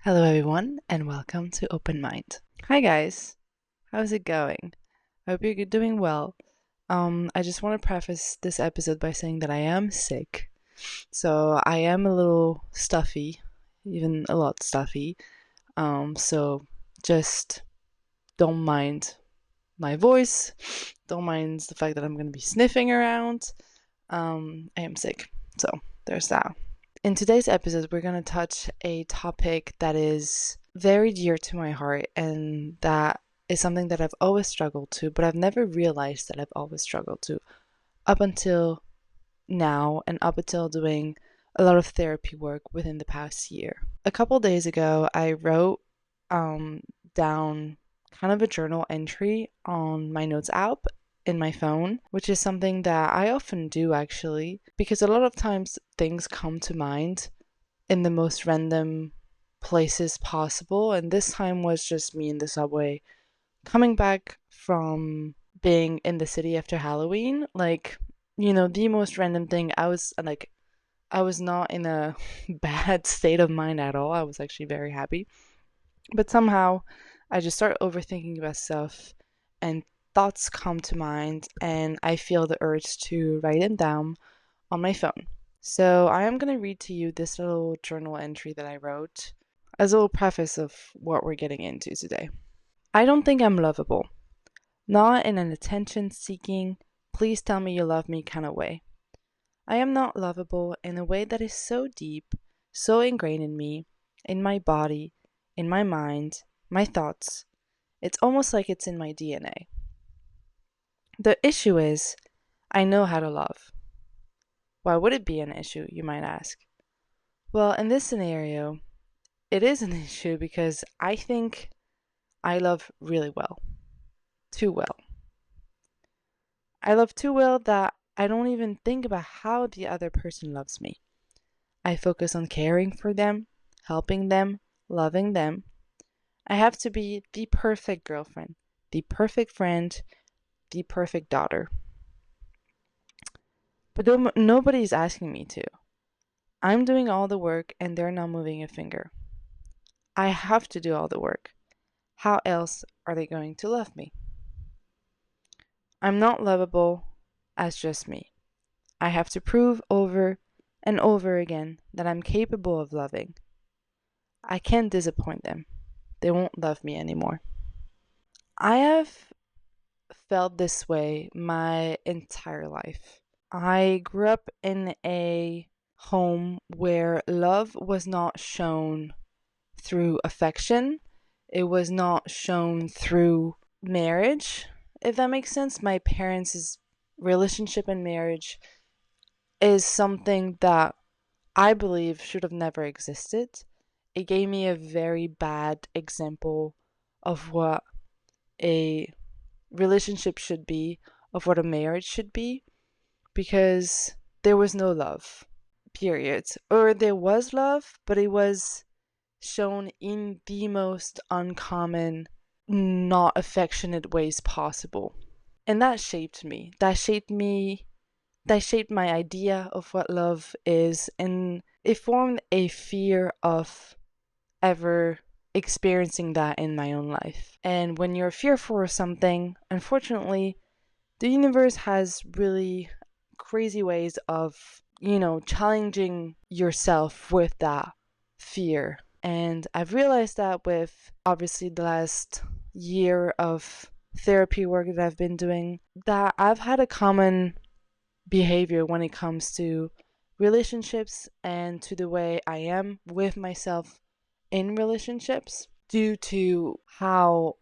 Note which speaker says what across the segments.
Speaker 1: Hello, everyone, and welcome to Open Mind. Hi, guys. How's it going? I hope you're doing well. I just want to preface this episode by saying that I am sick. So I am a little stuffy, even a lot stuffy. So just don't mind my voice. Don't mind the fact that I'm going to be sniffing around. I am sick. So there's that. In today's episode, we're going to touch a topic that is very dear to my heart and that is something that I've always struggled to, but I've never realized that I've always struggled to up until now and up until doing a lot of therapy work within the past year. A couple days ago, I wrote down kind of a journal entry on my notes app in my phone, which is something that I often do actually, because a lot of times things come to mind in the most random places possible. And this time was just me in the subway coming back from being in the city after Halloween. Like, the most random thing. I was not in a bad state of mind at all. I was actually very happy. But somehow I just start overthinking about stuff and thoughts come to mind and I feel the urge to write them down on my phone. So I am going to read to you this little journal entry that I wrote as a little preface of what we're getting into today. I don't think I'm lovable. Not in an attention-seeking, please tell me you love me kind of way. I am not lovable in a way that is so deep, so ingrained in me, in my body, in my mind, my thoughts. It's almost like it's in my DNA. The issue is, I know how to love. Why would it be an issue, you might ask? Well, in this scenario, it is an issue because I think I love really well. Too well. I love too well that I don't even think about how the other person loves me. I focus on caring for them, helping them, loving them. I have to be the perfect girlfriend, the perfect friend, the perfect daughter. But nobody's asking me to. I'm doing all the work and they're not moving a finger. I have to do all the work. How else are they going to love me? I'm not lovable as just me. I have to prove over and over again that I'm capable of loving. I can't disappoint them. They won't love me anymore. I have felt this way my entire life. I grew up in a home where love was not shown through affection. It was not shown through marriage, if that makes sense. My parents' relationship and marriage is something that I believe should have never existed. It gave me a very bad example of what a relationship should be, of what a marriage should be, because there was no love, period. Or there was love, but it was shown in the most uncommon, not affectionate ways possible. And that shaped me. That shaped my idea of what love is, and it formed a fear of ever experiencing that in my own life. And when you're fearful of something, unfortunately, the universe has really crazy ways of, challenging yourself with that fear. And I've realized that with obviously the last year of therapy work that I've been doing, that I've had a common behavior when it comes to relationships and to the way I am with myself in relationships due to how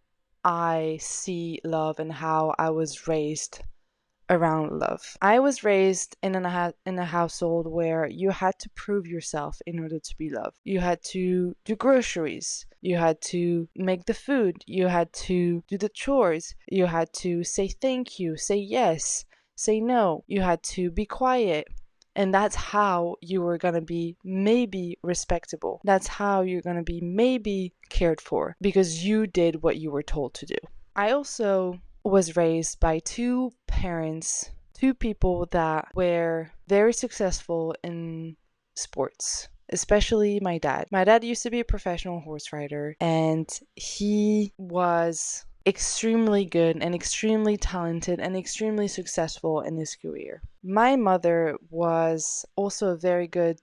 Speaker 1: I see love and how I was raised around love. I was raised in a household where you had to prove yourself in order to be loved. You had to do groceries. You had to make the food. You had to do the chores. You had to say thank you, say yes, say no. You had to be quiet. And that's how you were going to be maybe respectable. That's how you're going to be maybe cared for because you did what you were told to do. I also was raised by two people that were very successful in sports. especially my dad. My dad used to be a professional horse rider, and he was extremely good and extremely talented and extremely successful in his career. My mother was also a very good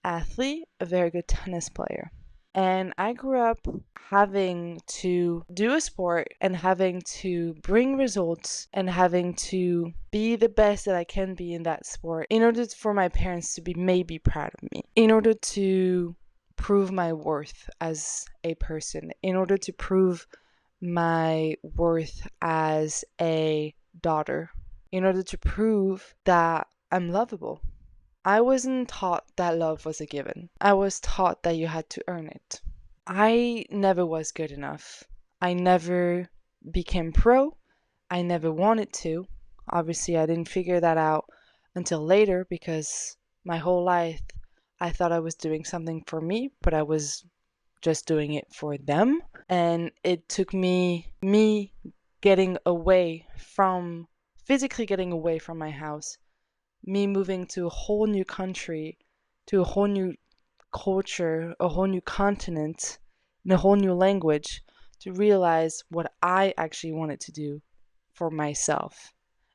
Speaker 1: athlete, a very good tennis player. And I grew up having to do a sport and having to bring results and having to be the best that I can be in that sport in order for my parents to be maybe proud of me, in order to prove my worth as a person, in order to prove my worth as a daughter, in order to prove that I'm lovable. I wasn't taught that love was a given. I was taught that you had to earn it. I never was good enough. I never became pro. I never wanted to. Obviously, I didn't figure that out until later because my whole life I thought I was doing something for me, but I was just doing it for them. And it took me getting away from, physically getting away from my house, me moving to a whole new country, to a whole new culture, a whole new continent, and a whole new language to realize what I actually wanted to do for myself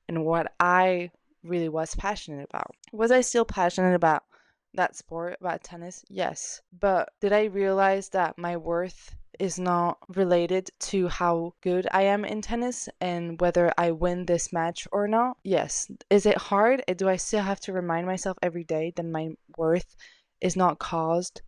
Speaker 1: and what I really was passionate about. Was I still passionate about that sport, about tennis? Yes. But did I realize that my worth is not related to how good I am in tennis and whether I win this match or not? Yes. Is it hard? Do I still have to remind myself every day that my worth is not caused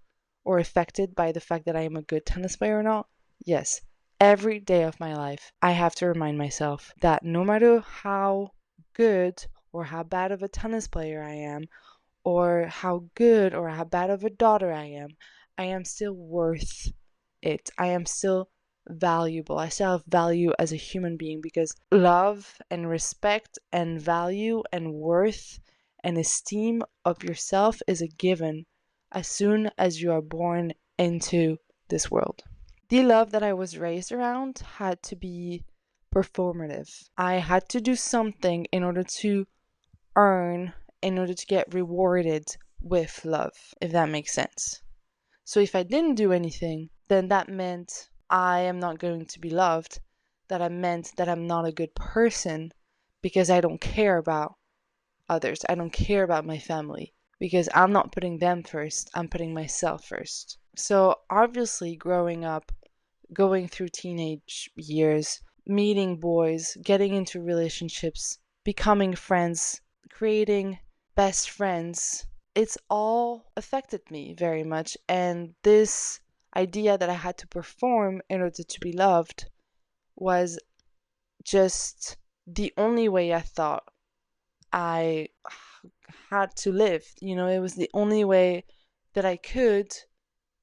Speaker 1: or affected by the fact that I am a good tennis player or not? Yes. Every day of my life, I have to remind myself that no matter how good or how bad of a tennis player I am, or how good or how bad of a daughter I am still worth it. I am still valuable. I still have value as a human being because love and respect and value and worth and esteem of yourself is a given as soon as you are born into this world. The love that I was raised around had to be performative. I had to do something in order to earn, in order to get rewarded with love, if that makes sense. So if I didn't do anything, then that meant I am not going to be loved, that meant that I'm not a good person because I don't care about others. I don't care about my family because I'm not putting them first, I'm putting myself first. So obviously growing up, going through teenage years, meeting boys, getting into relationships, becoming friends, creating best friends, it's all affected me very much. And this idea that I had to perform in order to be loved was just the only way I thought I had to live. You know, it was the only way that I could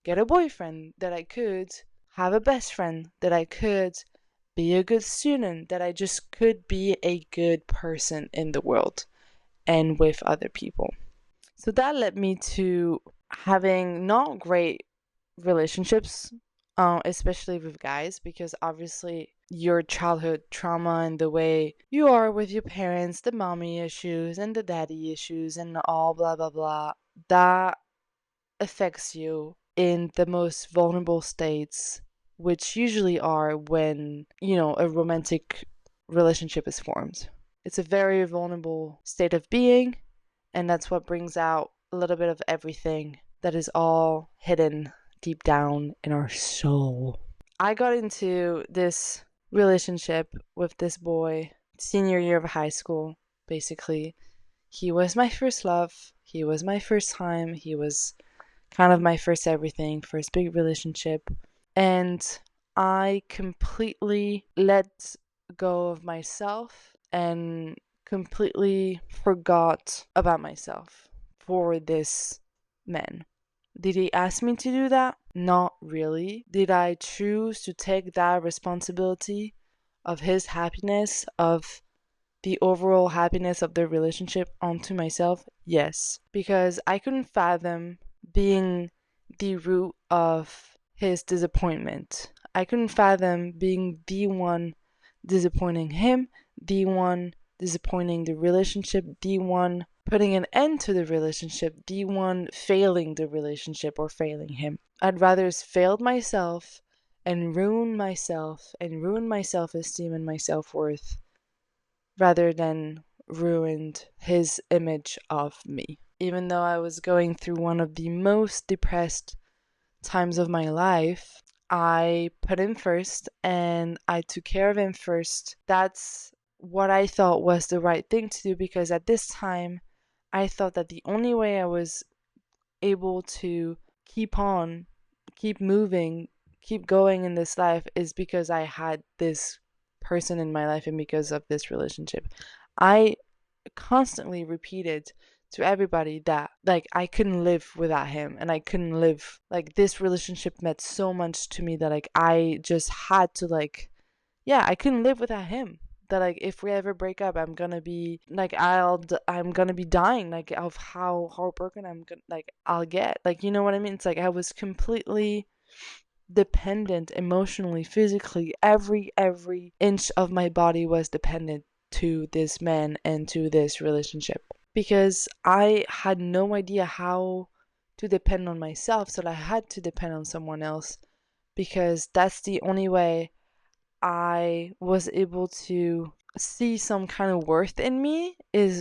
Speaker 1: get a boyfriend, that I could have a best friend, that I could be a good student, that I just could be a good person in the world and with other people. So that led me to having not great relationships, especially with guys, because obviously your childhood trauma and the way you are with your parents, the mommy issues and the daddy issues and all blah blah blah, that affects you in the most vulnerable states, which usually are when, a romantic relationship is formed. It's a very vulnerable state of being, and that's what brings out a little bit of everything that is all hidden deep down in our soul. I got into this relationship with this boy senior year of high school, basically. He was my first love. He was my first time. He was kind of my first everything, first big relationship. And I completely let go of myself and completely forgot about myself for this man. Did he ask me to do that? Not really. Did I choose to take that responsibility of his happiness, of the overall happiness of the relationship onto myself? Yes. Because I couldn't fathom being the root of his disappointment. I couldn't fathom being the one disappointing him, the one disappointing the relationship, the one putting an end to the relationship, the one failing the relationship or failing him. I'd rather failed myself and ruin myself and ruin my self-esteem and my self-worth rather than ruined his image of me. Even though I was going through one of the most depressed times of my life, I put him first and I took care of him first. That's what I thought was the right thing to do, because at this time I thought that the only way I was able to keep on, keep moving, keep going in this life is because I had this person in my life and because of this relationship. I constantly repeated to everybody that like I couldn't live without him, and I couldn't live, like this relationship meant so much to me that like I just had to, like, yeah, I couldn't live without him. That like if we ever break up, I'm gonna be like I'm gonna be dying like of how heartbroken I'll get. Like, you know what I mean? It's like I was completely dependent emotionally, physically, every inch of my body was dependent to this man and to this relationship, because I had no idea how to depend on myself, so I had to depend on someone else, because that's the only way I was able to see some kind of worth in me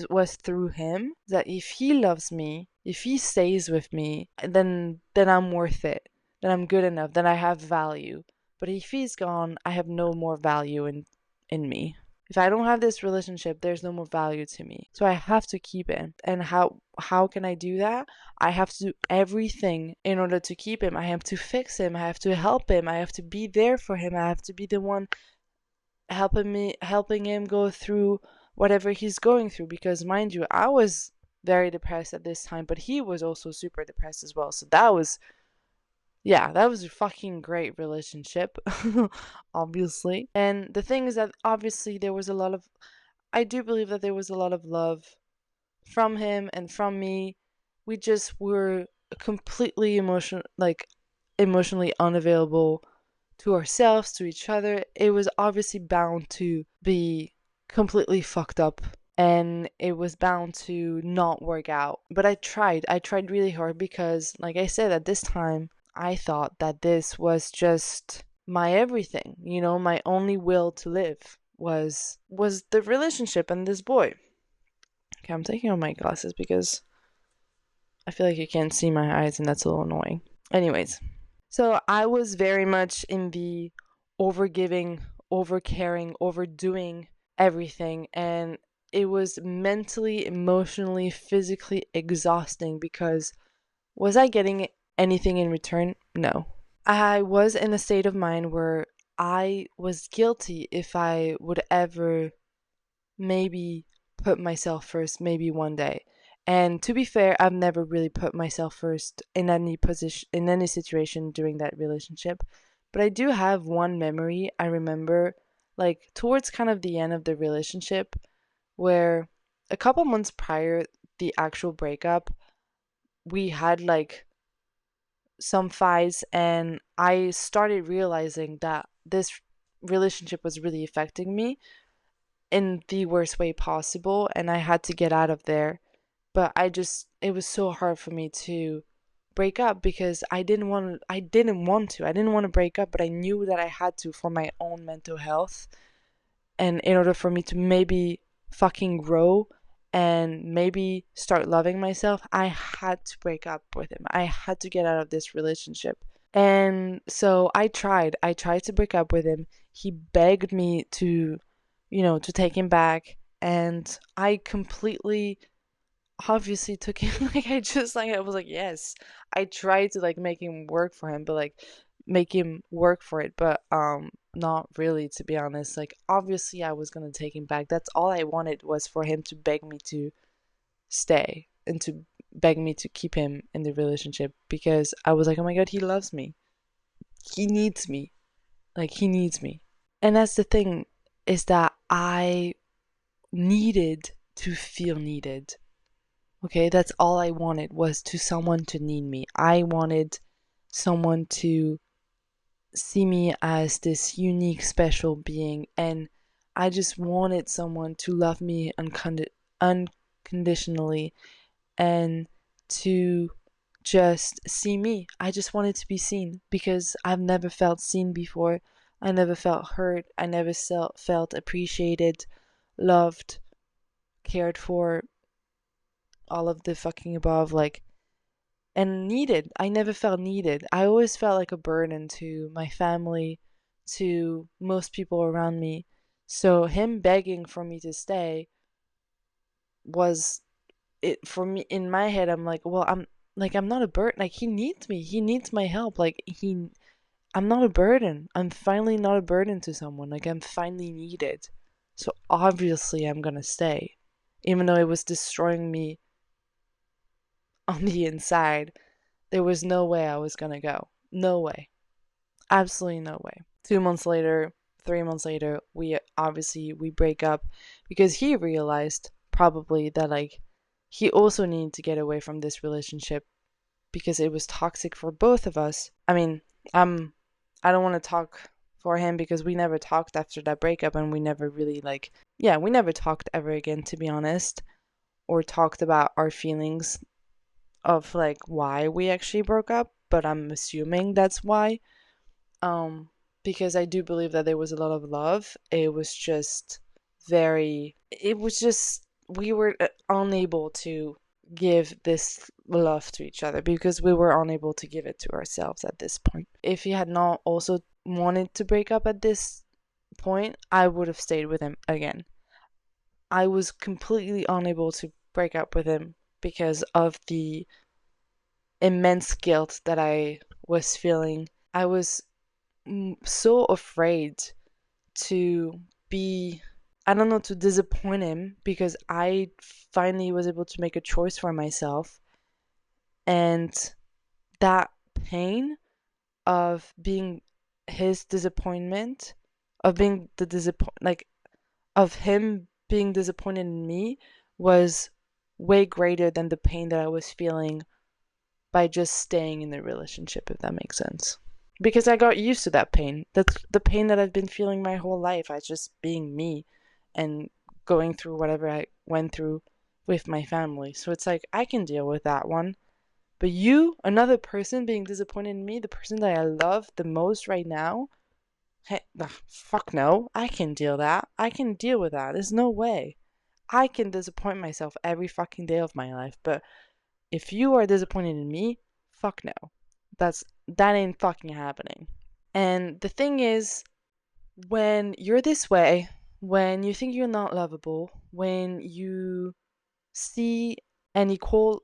Speaker 1: was through him. That if he loves me, if he stays with me, then I'm worth it. Then I'm good enough. Then I have value. But if he's gone, I have no more value in me. If I don't have this relationship, there's no more value to me. So I have to keep it. And how can I do that? I have to do everything in order to keep him. I have to fix him. I have to help him. I have to be there for him. I have to be the one helping him go through whatever he's going through, because mind you, I was very depressed at this time, but he was also super depressed as well. So that was a fucking great relationship. Obviously. And the thing is that obviously I do believe that there was a lot of love from him and from me. We just were completely emotionally unavailable to ourselves, to each other. It was obviously bound to be completely fucked up, and it was bound to not work out. But I tried really hard, because like I said, at this time I thought that this was just my everything, my only will to live was the relationship and this boy. Okay, I'm taking off my glasses because I feel like you can't see my eyes, and that's a little annoying. Anyways, so I was very much in the overgiving, overcaring, overdoing everything, and it was mentally, emotionally, physically exhausting, because was I getting anything in return? No. I was in a state of mind where I was guilty if I would ever maybe put myself first, maybe one day. And to be fair, I've never really put myself first in any position, in any situation during that relationship. But I do have one memory I remember, like towards kind of the end of the relationship, where a couple months prior the actual breakup, we had like some fights, and I started realizing that this relationship was really affecting me in the worst way possible, and I had to get out of there. But it was so hard for me to break up, because I didn't want to. I didn't want to break up, but I knew that I had to for my own mental health, and in order for me to maybe fucking grow and maybe start loving myself, I had to break up with him. I had to get out of this relationship. And so I tried to break up with him. He begged me to, to take him back, and I completely obviously took him. I was like, yes. I tried to like make him work for him, but like make him work for it, but not really, to be honest. Like obviously I was gonna take him back. That's all I wanted, was for him to beg me to stay and to beg me to keep him in the relationship, because I was like, oh my god, he loves me. He needs me. Like he needs me. And that's the thing, is that I needed to feel needed. Okay, that's all I wanted, was to someone to need me. I wanted someone to see me as this unique, special being, and I just wanted someone to love me unconditionally and to just see me. I just wanted to be seen because I've never felt seen before. I never felt heard. I never felt appreciated, loved, cared for, all of the fucking above, like, and needed. I never felt needed. I always felt like a burden to my family, to most people around me. So him begging for me to stay was it for me. In my head, I'm like, well, I'm not a burden. Like, he needs me. He needs my help. I'm not a burden. I'm finally not a burden to someone. Like, I'm finally needed. So obviously I'm gonna stay. Even though it was destroying me on the inside, there was no way I was gonna go. No way. Absolutely no way. 2 months later, 3 months later, we break up because he realized probably that, like, he also needed to get away from this relationship because it was toxic for both of us. I mean, I don't want to talk for him because we never talked after that breakup, and we never really, like, yeah, we never talked ever again, to be honest, or talked about our feelings of, like, why we actually broke up, but I'm assuming that's why. Um, because I do believe that there was a lot of love. It was just, we were unable to give this love to each other because we were unable to give it to ourselves at this point. If he had not also wanted to break up at this point, I would have stayed with him again. I was completely unable to break up with him because of the immense guilt that I was feeling. I was so afraid to be, I don't know, to disappoint him because I finally was able to make a choice for myself. And that pain of being his disappointment, of being of him being disappointed in me was way greater than the pain that I was feeling by just staying in the relationship, if that makes sense. Because I got used to that pain. That's the pain that I've been feeling my whole life. I just being me and going through whatever I went through with my family. So it's like, I can deal with that one. But you, another person being disappointed in me, the person that I love the most right now, hey, fuck no. I can deal that. I can deal with that. There's no way. I can disappoint myself every fucking day of my life, but if you are disappointed in me, fuck no. That ain't fucking happening. And the thing is, when you're this way, when you think you're not lovable, when you see and equal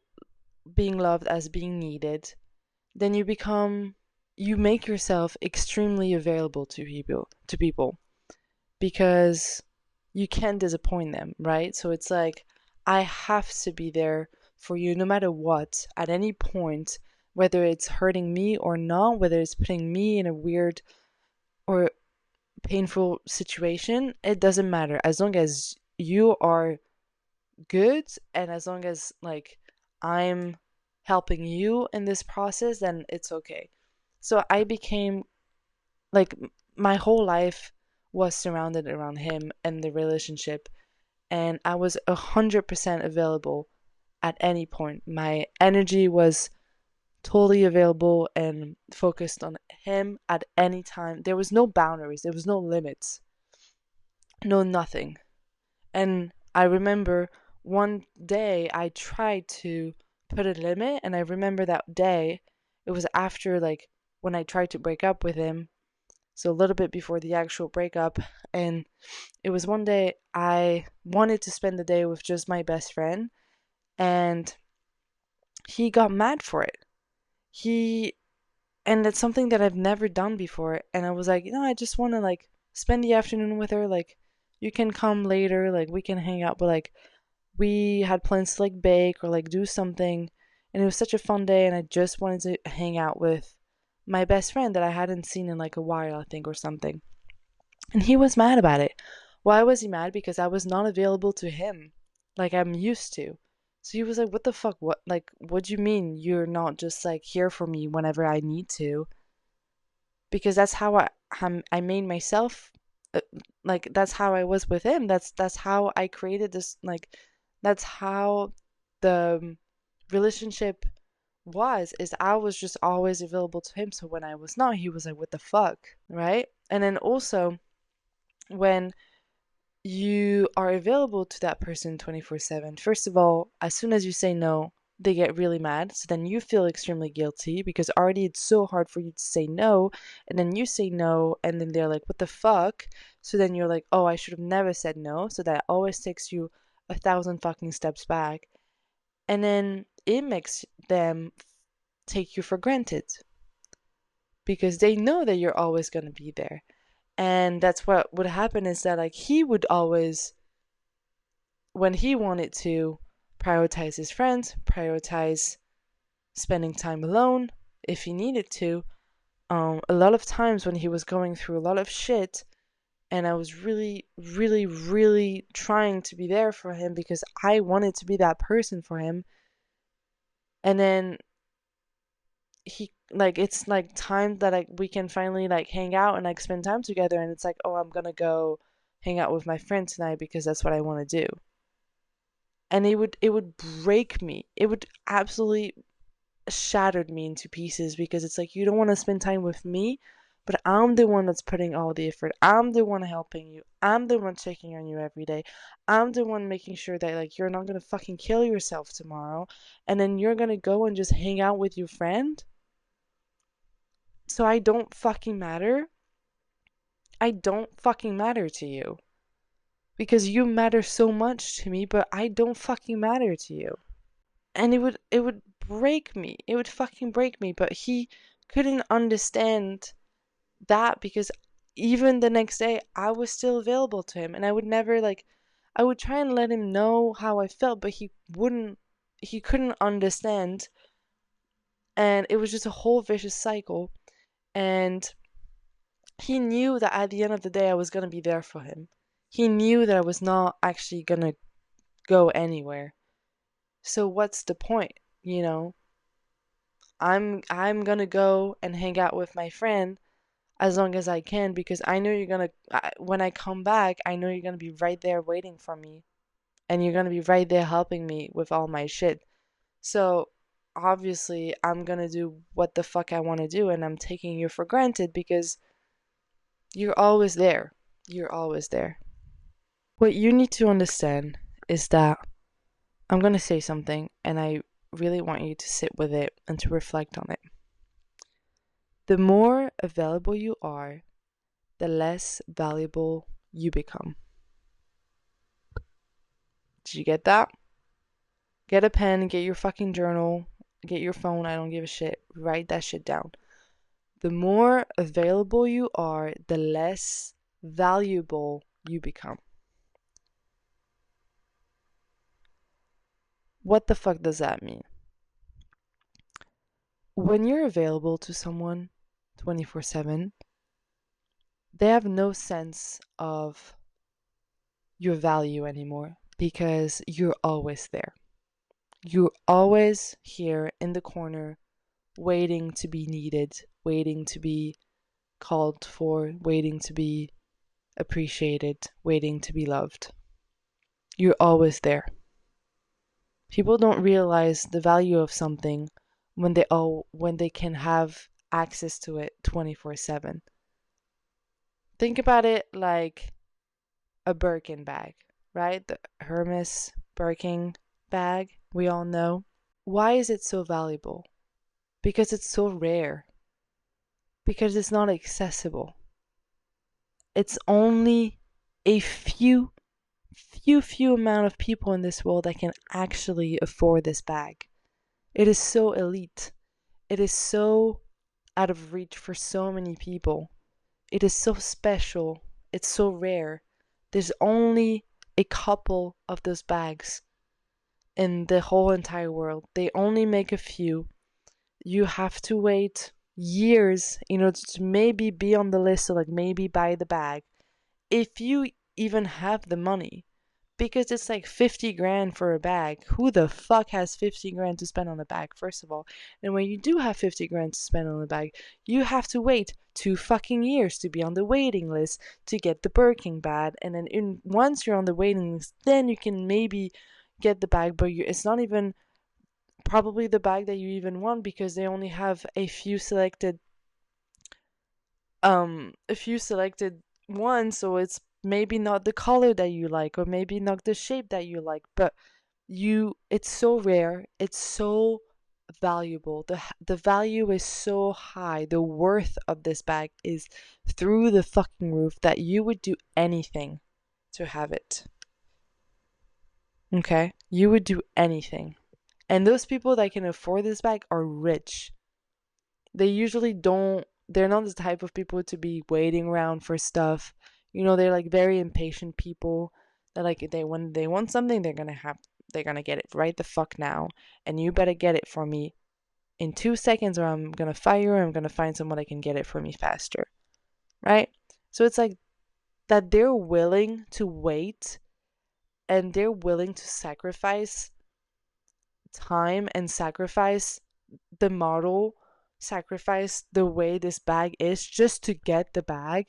Speaker 1: being loved as being needed, then you make yourself extremely available to people because you can't disappoint them, right? So it's like, I have to be there for you no matter what, at any point, whether it's hurting me or not, whether it's putting me in a weird or painful situation, it doesn't matter. As long as you are good and as long as, like, I'm helping you in this process, then it's okay. So I became, like, my whole life was surrounded around him and the relationship, and I was 100% available at any point. My energy was totally available and focused on him at any time. There was no boundaries, there was no limits, no nothing. And I remember one day I tried to put a limit, and I remember that day, it was after, like, when I tried to break up with him, so a little bit before the actual breakup, and it was one day I wanted to spend the day with just my best friend, and he got mad for it. He and it's something that I've never done before, and I was like, I just want to, like, spend the afternoon with her, like, you can come later, like, we can hang out, but, like, we had plans to, like, bake or, like, do something, and it was such a fun day, and I just wanted to hang out with my best friend that I hadn't seen in, like, a while, I think, or something. And he was mad about it. Why was he mad? Because I was not available to him like I'm used to. So he was like, what the fuck? What do you mean you're not just, like, here for me whenever I need to? Because that's how I made myself, like, that's how I was with him. That's how I created this, like, That's how the relationship is I was just always available to him. So when I was not, he was like, what the fuck? Right? And then also when you are available to that person 24/7, first of all, as soon as you say no, they get really mad. So then you feel extremely guilty because already it's so hard for you to say no. And then you say no, and then they're like, what the fuck? So then you're like, oh, I should have never said no. So that always takes you 1,000 fucking steps back. And then it makes them take you for granted because they know that you're always going to be there. And that's what would happen is that, like, he would always, when he wanted to prioritize his friends, prioritize spending time alone if he needed to, a lot of times when he was going through a lot of shit, and I was really, really, really trying to be there for him because I wanted to be that person for him. And then he, like, it's like time that like we can finally like hang out and like spend time together, and it's like, oh, I'm gonna go hang out with my friend tonight because that's what I want to do. And it would break me. It would absolutely shattered me into pieces because it's like you don't want to spend time with me, but I'm the one that's putting all the effort. I'm the one helping you. I'm the one checking on you every day. I'm the one making sure that like you're not gonna fucking kill yourself tomorrow, and then you're gonna go and just hang out with your friend. So I don't fucking matter. I don't fucking matter to you. Because you matter so much to me, but I don't fucking matter to you. And it would break me. It would fucking break me. But he couldn't understand that because even the next day I was still available to him, and I would never like I would try and let him know how I felt, but he couldn't understand, and it was just a whole vicious cycle. And he knew that at the end of the day I was going to be there for him. He knew that I was not actually going to go anywhere. So what's the point, you know? I'm going to go and hang out with my friend as long as I can because I know you're going to when I come back, I know you're going to be right there waiting for me and you're going to be right there helping me with all my shit. So obviously, I'm going to do what the fuck I want to do, and I'm taking you for granted because you're always there. You're always there. What you need to understand is that I'm going to say something and I really want you to sit with it and to reflect on it. The more available you are, the less valuable you become. Did you get that? Get a pen, get your fucking journal, get your phone, I don't give a shit. Write that shit down. The more available you are, the less valuable you become. What the fuck does that mean? When you're available to someone 24/7, they have no sense of your value anymore because you're always there. You're always here in the corner, waiting to be needed, waiting to be called for, waiting to be appreciated, waiting to be loved. You're always there. People don't realize the value of something when they can have access to it 24/7. Think about it like a Birkin bag, right? The Hermes Birkin bag, we all know. Why is it so valuable? Because it's so rare. Because it's not accessible. It's only a few amount of people in this world that can actually afford this bag. It is so elite. It is so out of reach for so many people. It is so special. It's so rare. There's only a couple of those bags in the whole entire world. They only make a few. You have to wait years in order to maybe be on the list, so like maybe buy the bag. If you even have the money, because it's like 50 grand for a bag. Who the fuck has 50 grand to spend on a bag, first of all? And when you do have 50 grand to spend on a bag, you have to wait 2 fucking years to be on the waiting list to get the Birkin bag. And then once you're on the waiting list, then you can maybe, get the bag, but it's not even probably the bag that you even want, because they only have a few selected ones, so it's maybe not the color that you like, or maybe not the shape that you like, but it's so rare, it's so valuable, the value is so high, the worth of this bag is through the fucking roof, that you would do anything to have it. Okay, you would do anything. And those people that can afford this bag are rich. They usually don't, they're not the type of people to be waiting around for stuff. They're like very impatient people. They're like, when they want something, they're gonna get it right the fuck now. And you better get it for me in 2 seconds, or I'm gonna fire, or I'm gonna find someone that can get it for me faster. Right? So it's like that they're willing to wait, and they're willing to sacrifice time and sacrifice the model, sacrifice the way this bag is just to get the bag,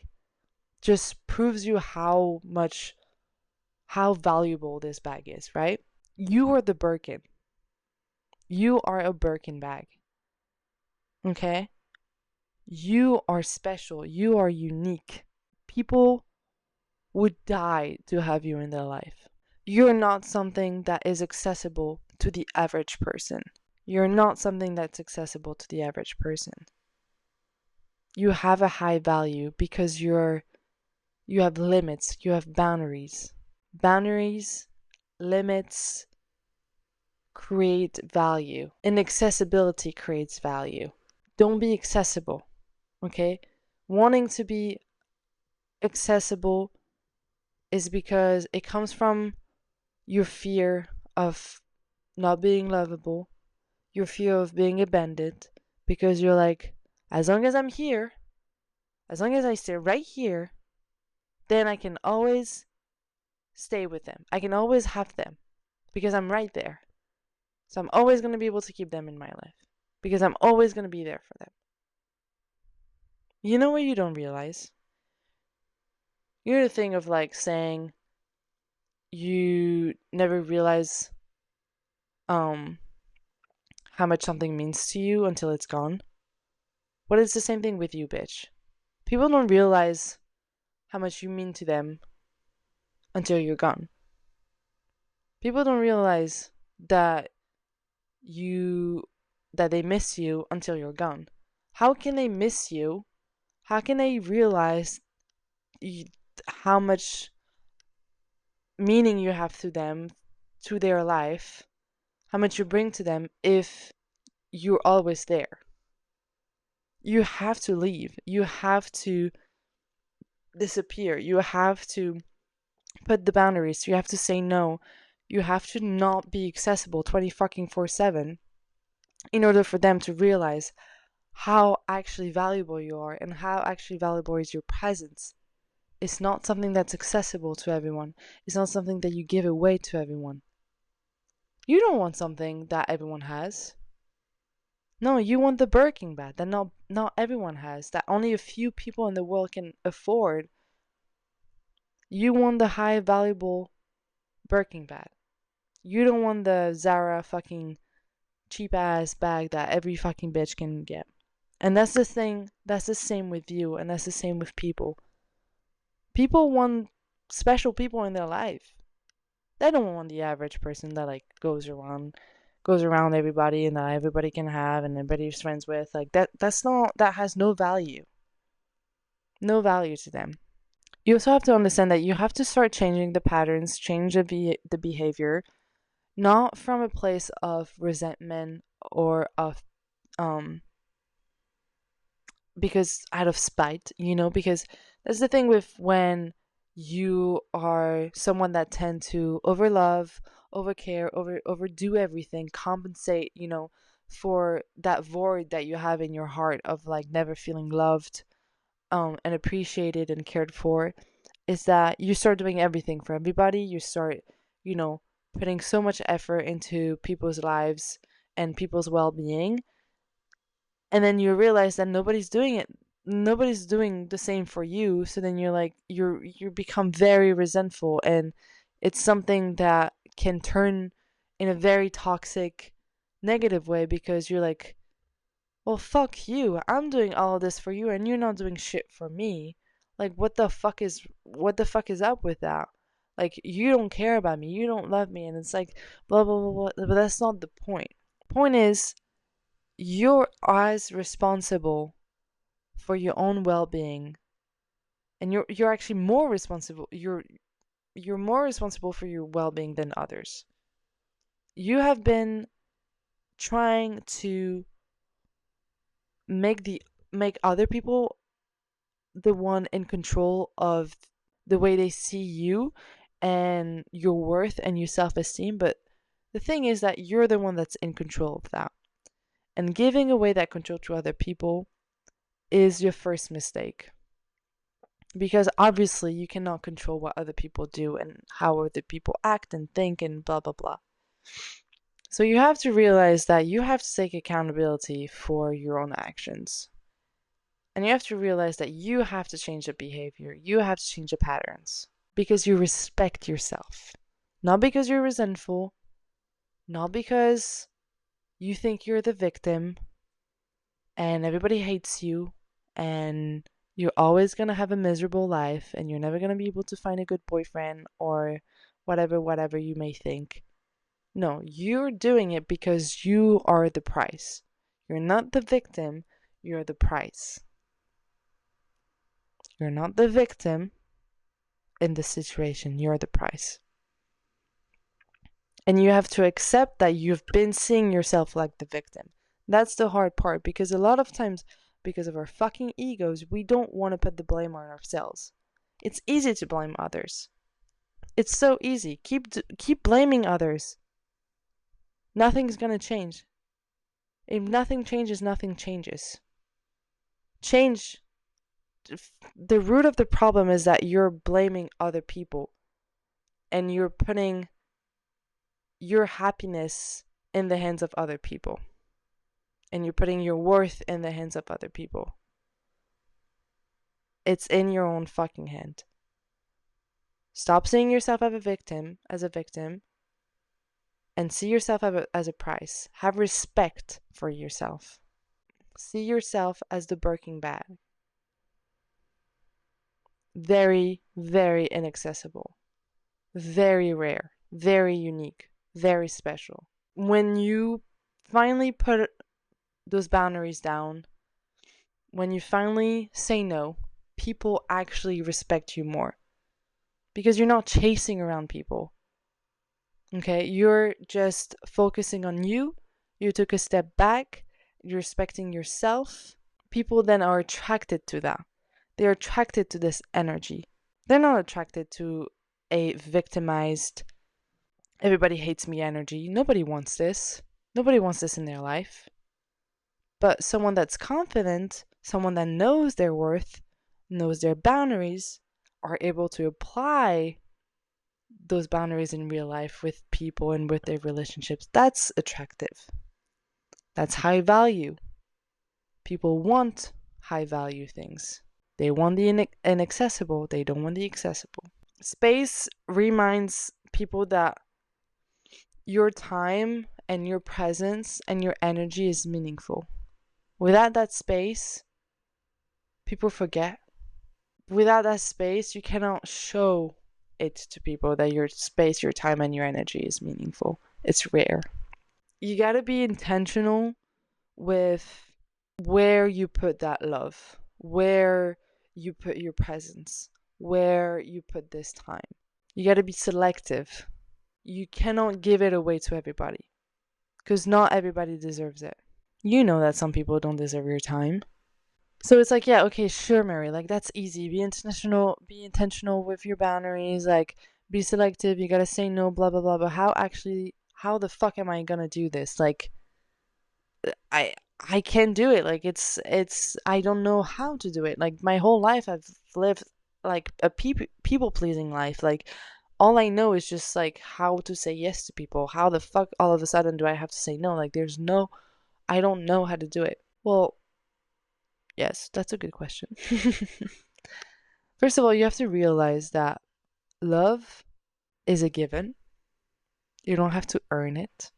Speaker 1: just proves you how valuable this bag is, right? You are the Birkin. You are a Birkin bag. Okay? You are special. You are unique. People would die to have you in their life. You're not something that is accessible to the average person. You're not something that's accessible to the average person. You have a high value because you have limits, you have boundaries. Boundaries, limits create value. Inaccessibility creates value. Don't be accessible, okay? Wanting to be accessible is because it comes from your fear of not being lovable, your fear of being abandoned, because you're like, as long as I'm here, as long as I stay right here, then I can always stay with them. I can always have them because I'm right there. So I'm always going to be able to keep them in my life because I'm always going to be there for them. You know what you don't realize? You know the thing of like saying you never realize how much something means to you until it's gone? Well, it's the same thing with you, bitch. People don't realize how much you mean to them until you're gone. People don't realize that they miss you until you're gone. How can they miss you? How can they realize how much meaning you have to them, to their life, how much you bring to them if you're always there? You have to leave. You have to disappear. You have to put the boundaries. You have to say no. You have to not be accessible 24/7 in order for them to realize how actually valuable you are and how actually valuable is your presence. It's not something that's accessible to everyone. It's not something that you give away to everyone. You don't want something that everyone has. No, you want the Birkin bag that not everyone has, that only a few people in the world can afford. You want the high valuable Birkin bag. You don't want the Zara fucking cheap ass bag that every fucking bitch can get. And that's the thing, that's the same with you, and that's the same with people. People want special people in their life. They don't want the average person that like goes around everybody and that everybody can have and everybody's friends with. Like that has no value. No value to them. You also have to understand that you have to start changing the patterns, change the behavior, not from a place of resentment or of because out of spite, because that's the thing with when you are someone that tend to overlove, overcare, overdo everything, compensate, for that void that you have in your heart of like never feeling loved, and appreciated and cared for, is that you start doing everything for everybody. You start, putting so much effort into people's lives and people's well-being, and then you realize that nobody's doing the same for you. So then you're like, you become very resentful, and it's something that can turn in a very toxic, negative way, because you're like, well, fuck you. I'm doing all of this for you and you're not doing shit for me. Like, what the fuck is up with that? Like, you don't care about me. You don't love me. And it's like, blah, blah, blah, blah. But that's not the point. Point is, you're as responsible for your own well-being, and you're actually more responsible. You're more responsible for your well-being than others. You have been trying to make other people the one in control of the way they see you and your worth and your self-esteem, but the thing is that you're the one that's in control of that. And giving away that control to other people is your first mistake. Because obviously you cannot control what other people do and how other people act and think and blah blah blah. So you have to realize that you have to take accountability for your own actions. And you have to realize that you have to change the behavior. You have to change the patterns. Because you respect yourself. Not because you're resentful. Not because you think you're the victim and everybody hates you and you're always going to have a miserable life and you're never going to be able to find a good boyfriend or whatever you may think. No, you're doing it because you are the price. You're not the victim, you're the price. You're not the victim in this situation, you're the price. And you have to accept that you've been seeing yourself like the victim. That's the hard part, because a lot of times, because of our fucking egos, we don't want to put the blame on ourselves. It's easy to blame others. It's so easy. Keep blaming others. Nothing's gonna change. If nothing changes, nothing changes. Change. The root of the problem is that you're blaming other people and you're putting your happiness in the hands of other people. And you're putting your worth in the hands of other people. It's in your own fucking hand. Stop seeing yourself as a victim, and see yourself as a price. Have respect for yourself. See yourself as the Birkin bag. Very, very inaccessible. Very rare. Very unique. Very special. When you finally put those boundaries down, when you finally say no, people actually respect you more. Because you're not chasing around people. Okay, you're just focusing on you. You took a step back. You're respecting yourself. People then are attracted to that. They're attracted to this energy. They're not attracted to a victimized, everybody hates me energy. Nobody wants this. Nobody wants this in their life. But someone that's confident, someone that knows their worth, knows their boundaries, are able to apply those boundaries in real life with people and with their relationships. That's attractive. That's high value. People want high value things. They want the inaccessible. They don't want the accessible. Space reminds people that your time and your presence and your energy is meaningful. Without that space, people forget. Without that space, you cannot show it to people that your space, your time, and your energy is meaningful. It's rare. You gotta be intentional with where you put that love, where you put your presence, where you put this time. You gotta be selective. You cannot give it away to everybody, because not everybody deserves it. You know that some people don't deserve your time. So it's like, yeah, okay, sure, Mary, like that's easy. Be intentional with your boundaries, like be selective, you gotta say no, blah blah blah. But how the fuck am I gonna do this? Like I can't do it. Like it's I don't know how to do it. Like my whole life I've lived like a people pleasing life. Like all I know is just like how to say yes to people. How the fuck all of a sudden do I have to say no? Like I don't know how to do it. Well, yes, that's a good question. First of all, you have to realize that love is a given. You don't have to earn it.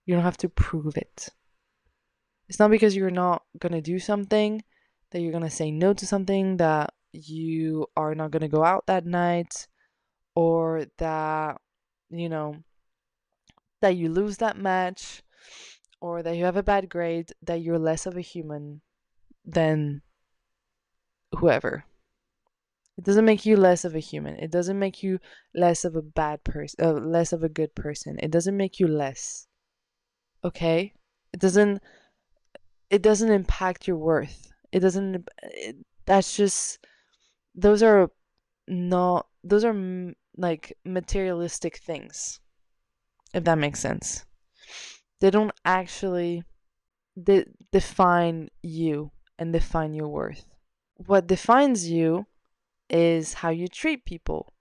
Speaker 1: You don't have to prove it. It's not because you're not going to do something that you're going to say no to something, that you are not going to go out that night, or that, you know, that you lose that match, or that you have a bad grade, that you're less of a human than whoever. It doesn't make you less of a human. It doesn't make you less of a bad person, less of a good person. It doesn't make you less. Okay? It doesn't impact your worth. That's just, those are not, those are like materialistic things, if that makes sense. They don't actually define you and define your worth. What defines you is how you treat people.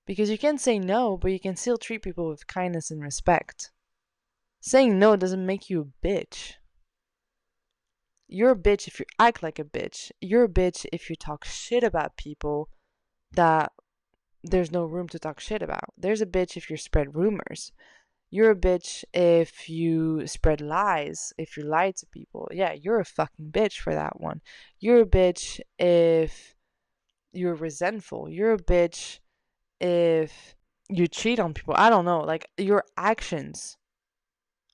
Speaker 1: Because you can say no, but you can still treat people with kindness and respect. Saying no doesn't make you a bitch. You're a bitch if you act like a bitch. You're a bitch if you talk shit about people that there's no room to talk shit about. There's a bitch if you spread rumors. You're a bitch if you spread lies, if you lie to people. Yeah, you're a fucking bitch for that one. You're a bitch if you're resentful. You're a bitch if you cheat on people. I don't know. Like, your actions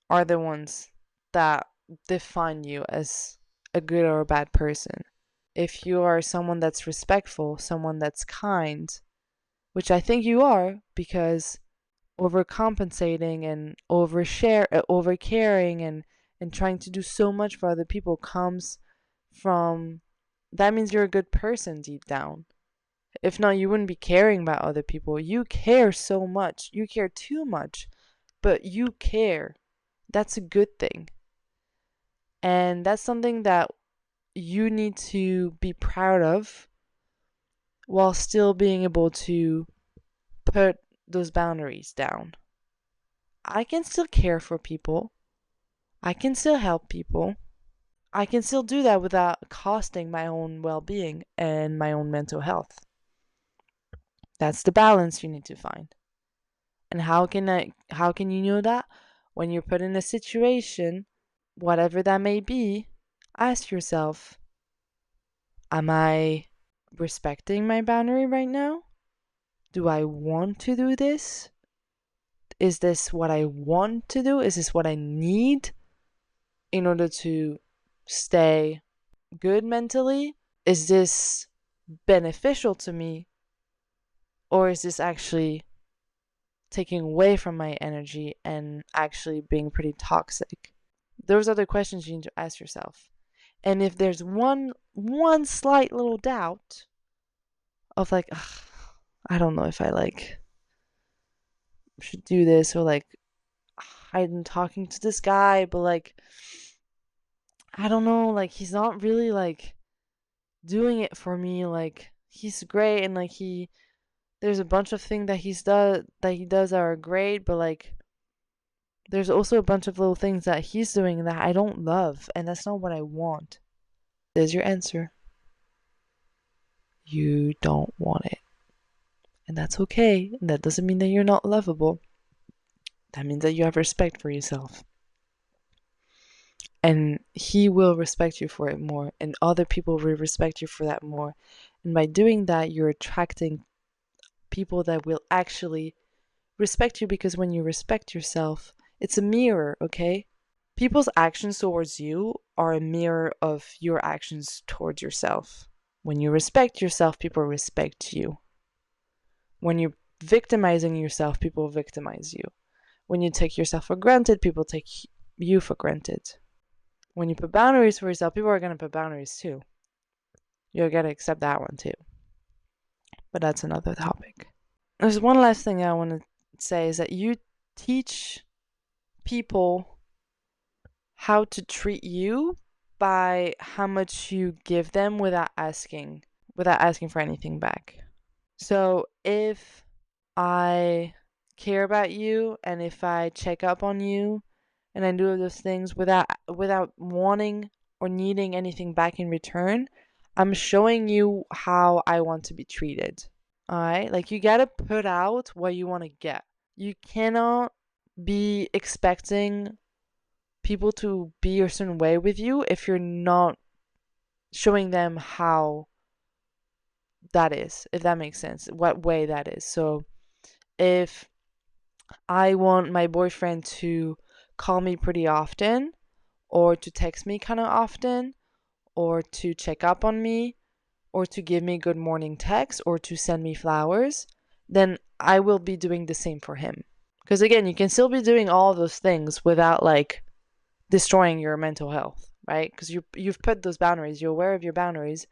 Speaker 1: are the ones that define you as a good or a bad person. If you are someone that's respectful, someone that's kind, which I think you are, because overcompensating and overcaring and trying to do so much for other people comes from, that means you're a good person deep down. If not, you wouldn't be caring about other people. You care so much. You care too much, but you care. That's a good thing. And that's something that you need to be proud of, while still being able to put those boundaries down. I can still care for people. I can still help people. I can still do that without costing my own well-being and my own mental health. That's the balance you need to find. And how can you know that? When you're put in a situation, whatever that may be, ask yourself, am I respecting my boundary right now? Do I want to do this? Is this what I want to do? Is this what I need in order to stay good mentally? Is this beneficial to me? Or is this actually taking away from my energy and actually being pretty toxic? Those are the questions you need to ask yourself. And if there's one slight little doubt of like, I don't know if I like should do this, or like, I'm talking to this guy, but like, I don't know, like, he's not really like doing it for me. Like, he's great, and like, there's a bunch of things that he does that are great, but like, there's also a bunch of little things that he's doing that I don't love, and that's not what I want. There's your answer. You don't want it. And that's okay. That doesn't mean that you're not lovable. That means that you have respect for yourself. And he will respect you for it more, and other people will respect you for that more. And by doing that, you're attracting people that will actually respect you, because when you respect yourself, it's a mirror, okay? People's actions towards you are a mirror of your actions towards yourself. When you respect yourself, people respect you. When you're victimizing yourself, people victimize you. When you take yourself for granted, people take you for granted. When you put boundaries for yourself, people are going to put boundaries too. You'll got to accept that one too. But that's another topic. There's one last thing I want to say, is that you teach people how to treat you by how much you give them without asking for anything back. So if I care about you, and if I check up on you, and I do those things without wanting or needing anything back in return, I'm showing you how I want to be treated. All right? Like, you got to put out what you want to get. You cannot be expecting people to be a certain way with you if you're not showing them how that is, if that makes sense, what way that is. So if I want my boyfriend to call me pretty often, or to text me kind of often, or to check up on me, or to give me good morning text, or to send me flowers, then I will be doing the same for him. Because again, you can still be doing all of those things without like destroying your mental health, right? Because you've put those boundaries, you're aware of your boundaries,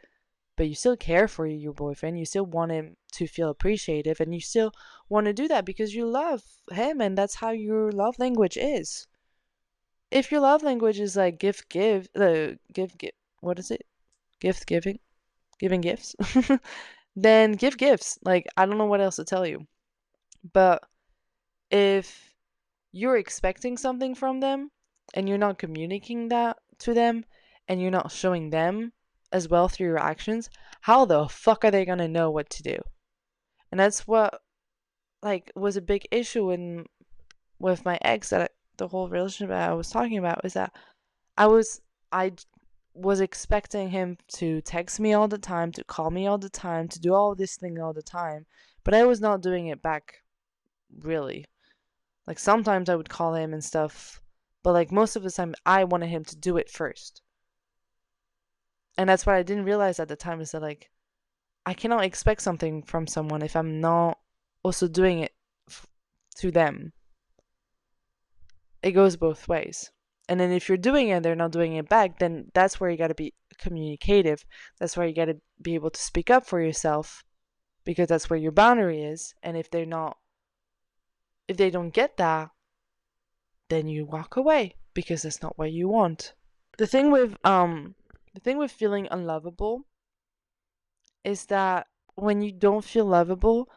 Speaker 1: but you still care for your boyfriend, you still want him to feel appreciative, and you still want to do that because you love him, and that's how your love language is. If your love language is like what is it? Gift giving, giving gifts, then give gifts. Like, I don't know what else to tell you. But if you're expecting something from them and you're not communicating that to them and you're not showing them as well through your actions, how the fuck are they gonna know what to do? And that's what like was a big issue in with my ex, the whole relationship that I was talking about, is that I was I was expecting him to text me all the time, to call me all the time, to do all this thing all the time, but I was not doing it back really. Like sometimes I would call him and stuff, but like most of the time I wanted him to do it first. And that's what I didn't realize at the time, is that like I cannot expect something from someone if I'm not also doing it to them. It goes both ways. And then if you're doing it and they're not doing it back, then that's where you got to be communicative. That's where you got to be able to speak up for yourself, because that's where your boundary is. And if they don't get that, then you walk away because it's not what you want. The thing with feeling unlovable is that when you don't feel lovable,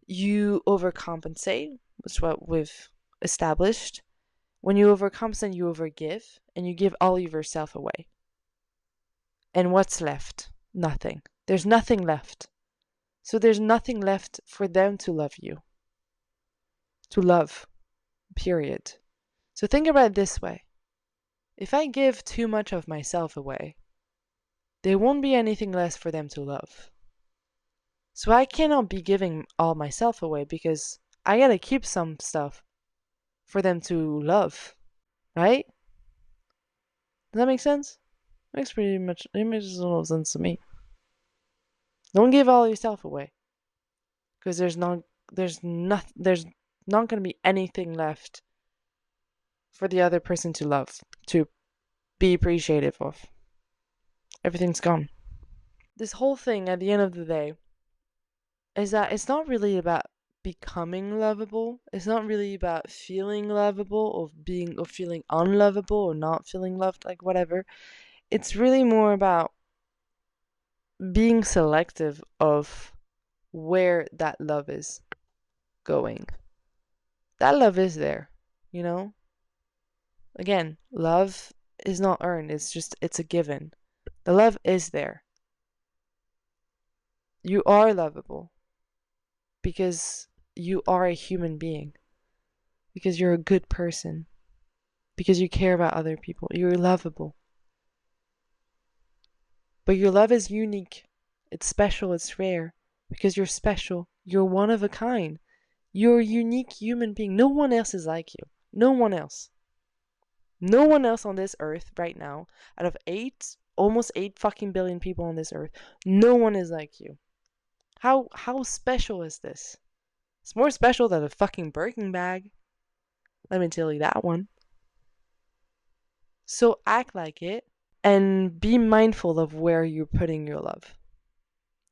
Speaker 1: you overcompensate, which is what we've established. When you overcompensate, you overgive, and you give all of yourself away. And what's left? Nothing. There's nothing left. So there's nothing left for them to love you. To love. Period. So think about it this way. If I give too much of myself away, there won't be anything less for them to love. So I cannot be giving all myself away because I gotta keep some stuff for them to love. Right? Does that make sense? It makes a little sense to me. Don't give all yourself away, because there's not gonna be anything left for the other person to love, to be appreciative of. Everything's gone. This whole thing at the end of the day is that it's not really about becoming lovable. It's not really about feeling lovable or feeling unlovable or not feeling loved, like whatever. It's really more about being selective of where that love is going. That love is there, you know? Again, love is not earned, it's a given. The love is there. You are lovable because you are a human being, because you're a good person, because you care about other people. You're lovable. But your love is unique. It's special, it's rare, because you're special. You're one of a kind. You're a unique human being. No one else is like you. No one else. No one else on this earth right now, out of almost 8 fucking billion people on this earth, no one is like you. How special is this? It's more special than a fucking Birkin bag. Let me tell you that one. So act like it and be mindful of where you're putting your love.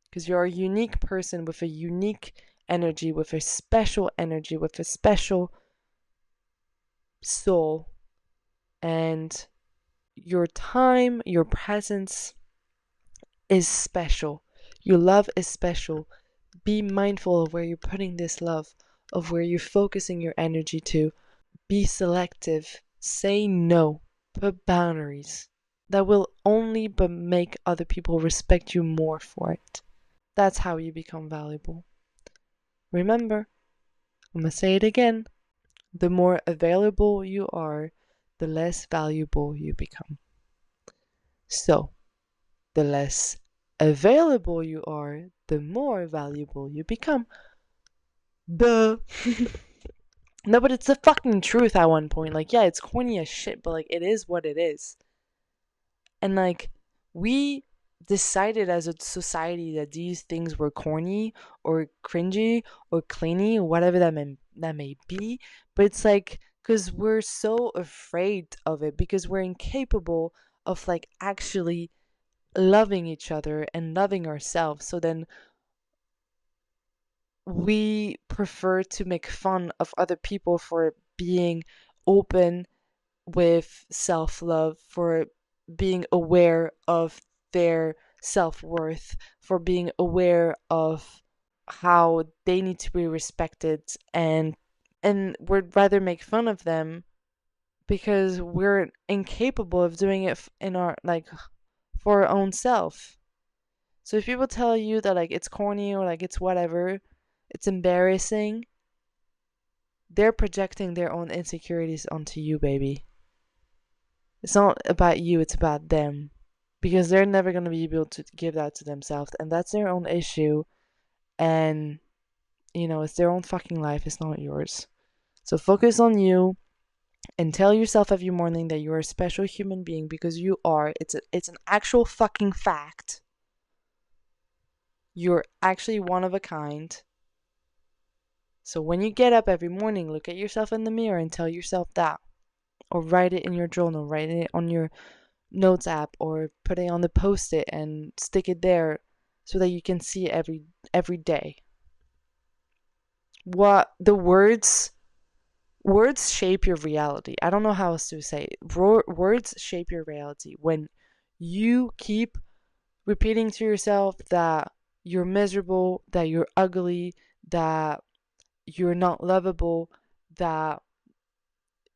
Speaker 1: Because you're a unique person with a unique energy, with a special energy, with a special soul. And your time, your presence is special. Your love is special. Be mindful of where you're putting this love, of where you're focusing your energy to. Be selective. Say no. Put boundaries. That will only but make other people respect you more for it. That's how you become valuable. Remember, I'm gonna say it again. The more available you are, the less valuable you become. So, the less available you are, the more valuable you become. Duh. No, but it's the fucking truth at one point. Like, yeah, it's corny as shit, but like, it is what it is. And like, we decided as a society that these things were corny or cringy or cleany or whatever that may be. But it's like, because we're so afraid of it, because we're incapable of like actually loving each other and loving ourselves. So then we prefer to make fun of other people for being open with self love, for being aware of their self worth, for being aware of how they need to be respected, and we'd rather make fun of them because we're incapable of doing it in our like for our own self. So if people tell you that like it's corny or like it's whatever, it's embarrassing, they're projecting their own insecurities onto you, baby. It's not about you, it's about them. Because they're never going to be able to give that to themselves. And that's their own issue. And, it's their own fucking life. It's not yours. So focus on you and tell yourself every morning that you're a special human being because you are. It's an actual fucking fact. You're actually one of a kind. So when you get up every morning, look at yourself in the mirror and tell yourself that. Or write it in your journal, write it on your notes app, or put it on the post-it and stick it there so that you can see it every day. What the words shape your reality. I don't know how else to say it. Words shape your reality. When you keep repeating to yourself that you're miserable, that you're ugly, that you're not lovable, that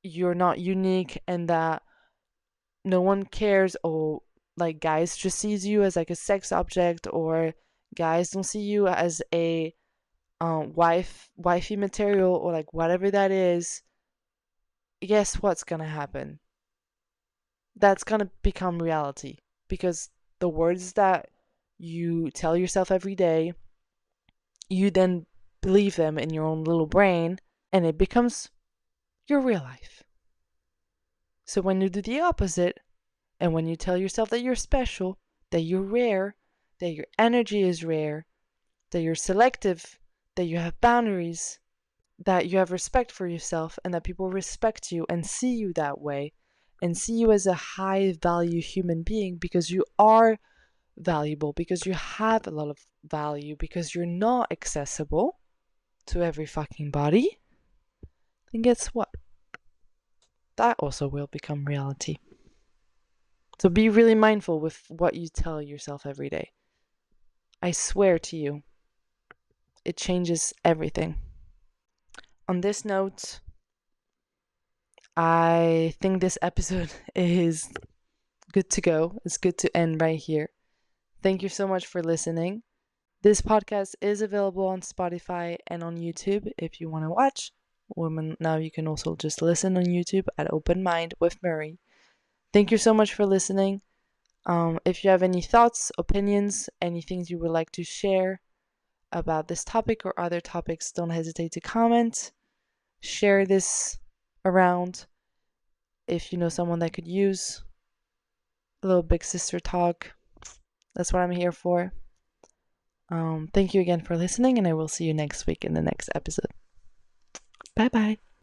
Speaker 1: you're not unique, and that no one cares, or like guys just sees you as like a sex object, or guys don't see you as a wifey material, or like whatever that is, guess what's gonna happen? That's gonna become reality because the words that you tell yourself every day, you then believe them in your own little brain, and it becomes your real life. So when you do the opposite, and when you tell yourself that you're special, that you're rare, that your energy is rare, that you're selective, that you have boundaries, that you have respect for yourself, and that people respect you and see you that way, and see you as a high value human being because you are valuable, because you have a lot of value, because you're not accessible to every fucking body, then guess what? That also will become reality. So be really mindful with what you tell yourself every day. I swear to you, it changes everything. On this note, I think this episode is good to go. It's good to end right here. Thank you so much for listening. This podcast is available on Spotify and on YouTube if you want to watch. Now you can also just listen on YouTube at Open Mind with Murray. Thank you so much for listening. If you have any thoughts, opinions, any things you would like to share about this topic or other topics, don't hesitate to comment. Share this around if you know someone that could use a little big sister talk. That's what I'm here for. Thank you again for listening, and I will see you next week in the next episode. Bye bye.